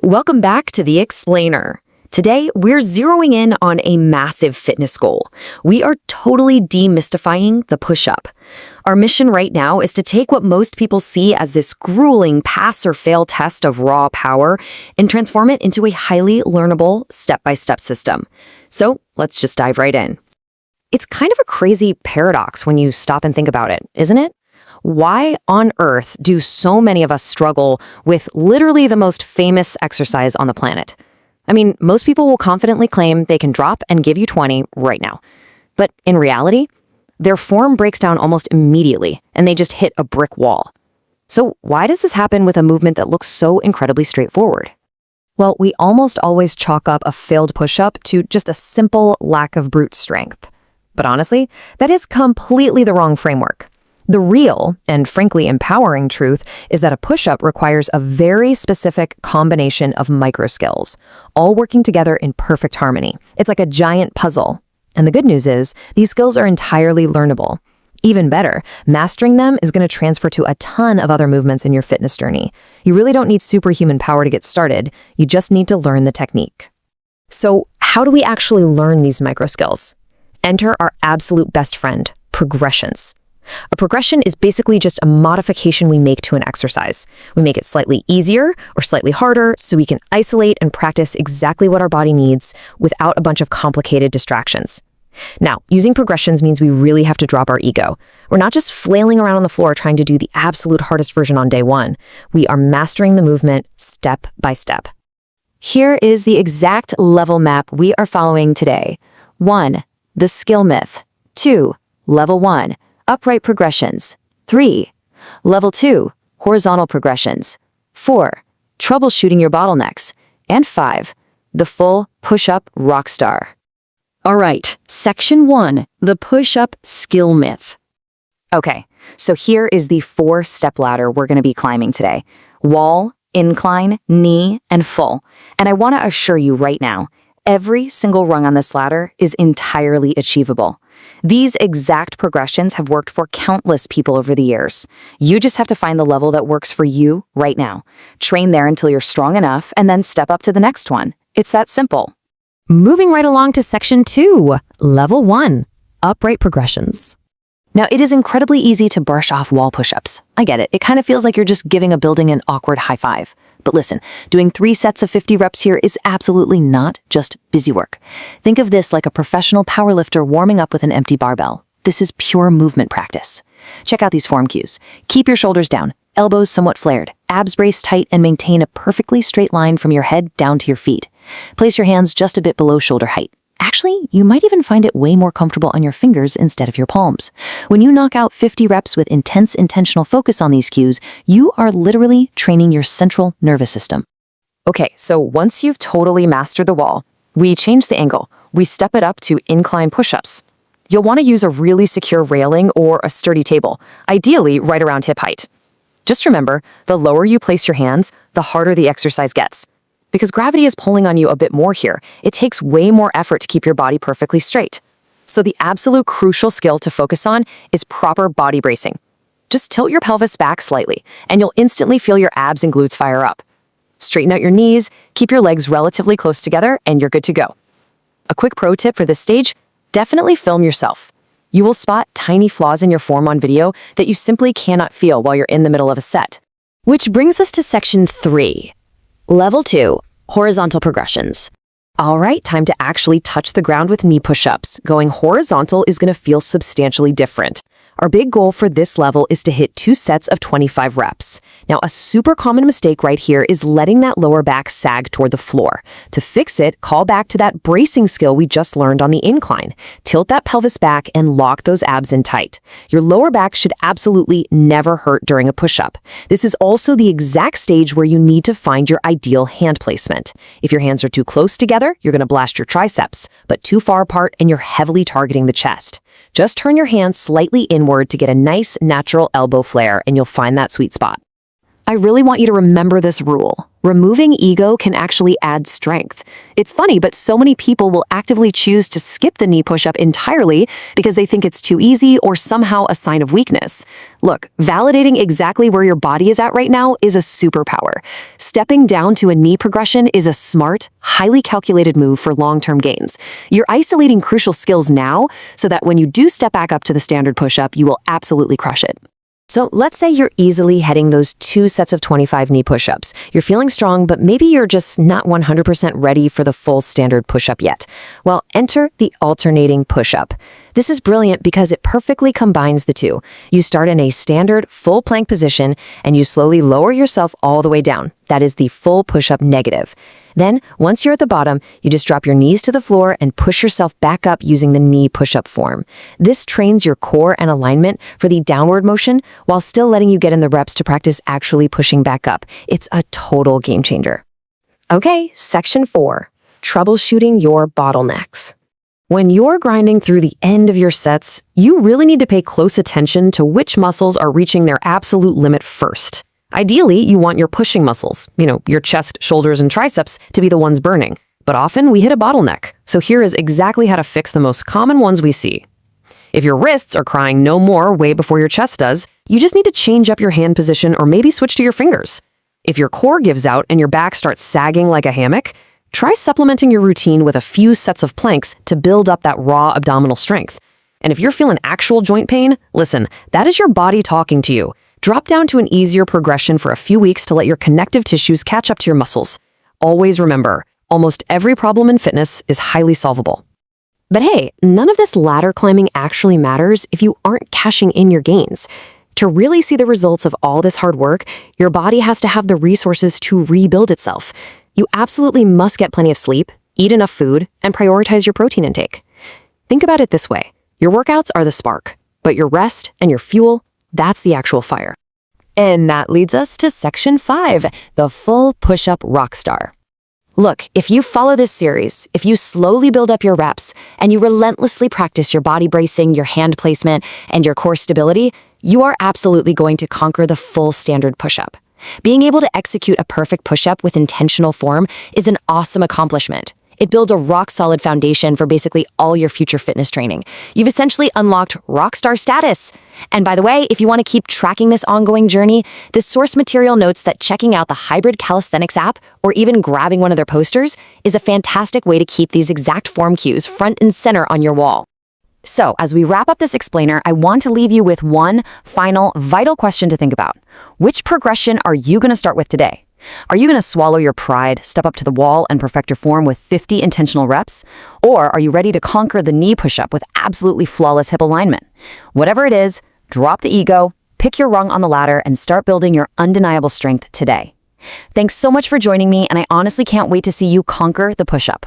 Welcome back to The Explainer. Today, we're zeroing in on a massive fitness goal. We are totally demystifying the push-up. Our mission right now is to take what most people see as this grueling pass-or-fail test of raw power and transform it into a highly learnable, step-by-step system. So, let's just dive right in. It's kind of a crazy paradox when you stop and think about it, isn't it? Why on earth do so many of us struggle with literally the most famous exercise on the planet? I mean, most people will confidently claim they can drop and give you 20 right now. But in reality, their form breaks down almost immediately, and they just hit a brick wall. So why does this happen with a movement that looks so incredibly straightforward? Well, we almost always chalk up a failed push-up to just a simple lack of brute strength. But honestly, that is completely the wrong framework. The real, and frankly empowering truth, is that a push-up requires a very specific combination of micro skills, all working together in perfect harmony. It's like a giant puzzle. And the good news is, these skills are entirely learnable. Even better, mastering them is going to transfer to a ton of other movements in your fitness journey. You really don't need superhuman power to get started, you just need to learn the technique. So, how do we actually learn these micro skills? Enter our absolute best friend, progressions. A progression is basically just a modification we make to an exercise. We make it slightly easier or slightly harder so we can isolate and practice exactly what our body needs without a bunch of complicated distractions. Now, using progressions means we really have to drop our ego. We're not just flailing around on the floor trying to do the absolute hardest version on day one. We are mastering the movement step by step. Here is the exact level map we are following today. 1. The skill myth. 2. Level 1. Upright progressions. 3. Level 2, horizontal progressions. 4. Troubleshooting your bottlenecks. And 5. The full push-up rock star. All right, section 1, the push-up skill myth. Okay, so here is the 4-step ladder we're going to be climbing today. Wall, incline, knee, and full. And I want to assure you right now, every single rung on this ladder is entirely achievable. These exact progressions have worked for countless people over the years. You just have to find the level that works for you right now. Train there until you're strong enough, and then step up to the next one. It's that simple. Moving right along to section 2, level 1, upright progressions. Now, it is incredibly easy to brush off wall push-ups. I get it. It kind of feels like you're just giving a building an awkward high five. But listen, doing 3 sets of 50 reps here is absolutely not just busy work. Think of this like a professional powerlifter warming up with an empty barbell. This is pure movement practice. Check out these form cues. Keep your shoulders down, elbows somewhat flared, abs braced tight, and maintain a perfectly straight line from your head down to your feet. Place your hands just a bit below shoulder height. Actually, you might even find it way more comfortable on your fingers instead of your palms. When you knock out 50 reps with intense intentional focus on these cues, you are literally training your central nervous system. Okay, so once you've totally mastered the wall, we change the angle. We step it up to incline push-ups. You'll want to use a really secure railing or a sturdy table, ideally right around hip height. Just remember, the lower you place your hands, the harder the exercise gets. Because gravity is pulling on you a bit more here, it takes way more effort to keep your body perfectly straight. So the absolute crucial skill to focus on is proper body bracing. Just tilt your pelvis back slightly, and you'll instantly feel your abs and glutes fire up. Straighten out your knees, keep your legs relatively close together, and you're good to go. A quick pro tip for this stage, definitely film yourself. You will spot tiny flaws in your form on video that you simply cannot feel while you're in the middle of a set. Which brings us to section 3. Level 2, horizontal progressions. All right, time to actually touch the ground with knee push-ups. Going horizontal is going to feel substantially different. Our big goal for this level is to hit 2 sets of 25 reps. Now, a super common mistake right here is letting that lower back sag toward the floor. To fix it, call back to that bracing skill we just learned on the incline. Tilt that pelvis back and lock those abs in tight. Your lower back should absolutely never hurt during a push-up. This is also the exact stage where you need to find your ideal hand placement. If your hands are too close together, you're going to blast your triceps, but too far apart and you're heavily targeting the chest. Just turn your hands slightly inward to get a nice, natural elbow flare, and you'll find that sweet spot. I really want you to remember this rule. Removing ego can actually add strength. It's funny, but so many people will actively choose to skip the knee push-up entirely because they think it's too easy or somehow a sign of weakness. Look, validating exactly where your body is at right now is a superpower. Stepping down to a knee progression is a smart, highly calculated move for long-term gains. You're isolating crucial skills now so that when you do step back up to the standard push-up, you will absolutely crush it. So let's say you're easily hitting those 2 sets of 25 knee push-ups. You're feeling strong, but maybe you're just not 100% ready for the full standard push-up yet. Well, enter the alternating push-up. This is brilliant because it perfectly combines the two. You start in a standard full plank position and you slowly lower yourself all the way down. That is the full push-up negative. Then, once you're at the bottom, you just drop your knees to the floor and push yourself back up using the knee push-up form. This trains your core and alignment for the downward motion while still letting you get in the reps to practice actually pushing back up. It's a total game changer. Okay, section 4, troubleshooting your bottlenecks. When you're grinding through the end of your sets, you really need to pay close attention to which muscles are reaching their absolute limit first. Ideally, you want your pushing muscles, your chest, shoulders, and triceps to be the ones burning. But often we hit a bottleneck. So here is exactly how to fix the most common ones we see. If your wrists are crying no more way before your chest does, you just need to change up your hand position or maybe switch to your fingers. If your core gives out and your back starts sagging like a hammock, try supplementing your routine with a few sets of planks to build up that raw abdominal strength. And if you're feeling actual joint pain, listen, that is your body talking to you. Drop down to an easier progression for a few weeks to let your connective tissues catch up to your muscles. Always remember, almost every problem in fitness is highly solvable. But hey, none of this ladder climbing actually matters if you aren't cashing in your gains. To really see the results of all this hard work, your body has to have the resources to rebuild itself. You absolutely must get plenty of sleep, eat enough food, and prioritize your protein intake. Think about it this way. Your workouts are the spark, but your rest and your fuel, that's the actual fire. And that leads us to section 5, the full push-up rockstar. Look, if you follow this series, if you slowly build up your reps, and you relentlessly practice your body bracing, your hand placement, and your core stability, you are absolutely going to conquer the full standard push-up. Being able to execute a perfect push-up with intentional form is an awesome accomplishment. It builds a rock-solid foundation for basically all your future fitness training. You've essentially unlocked rockstar status. And by the way, if you want to keep tracking this ongoing journey, the source material notes that checking out the hybrid Calisthenics app or even grabbing one of their posters is a fantastic way to keep these exact form cues front and center on your wall. So, as we wrap up this explainer, I want to leave you with one final, vital question to think about. Which progression are you going to start with today? Are you going to swallow your pride, step up to the wall, and perfect your form with 50 intentional reps? Or are you ready to conquer the knee push-up with absolutely flawless hip alignment? Whatever it is, drop the ego, pick your rung on the ladder, and start building your undeniable strength today. Thanks so much for joining me, and I honestly can't wait to see you conquer the push-up.